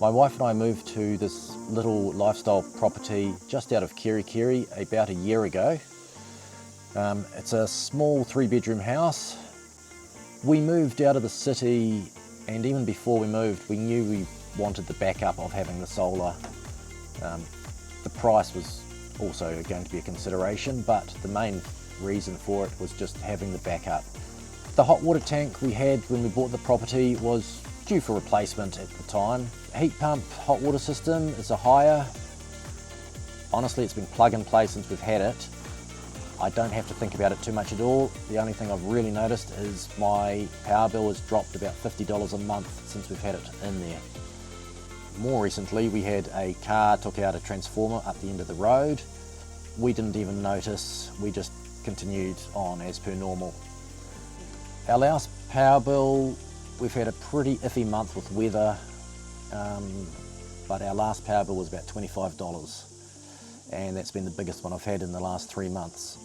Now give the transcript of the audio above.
My wife and I moved to this little lifestyle property just out of Kerikeri about a year ago. It's a small 3-bedroom house. We moved out of the city, and even before we moved, we knew we wanted the backup of having the solar. The price was also going to be a consideration, but the main reason for it was just having the backup. The hot water tank we had when we bought the property was due for replacement at the time. Heat pump hot water system is a hire. Honestly, it's been plug and play since we've had it. I don't have to think about it too much at all. The only thing I've really noticed is my power bill has dropped about $50 a month since we've had it in there. More recently, we had a car took out a transformer up the end of the road. We didn't even notice, we just continued on as per normal. Our last power bill, we've had a pretty iffy month with weather, but our last power bill was about $25, and that's been the biggest one I've had in the last 3 months.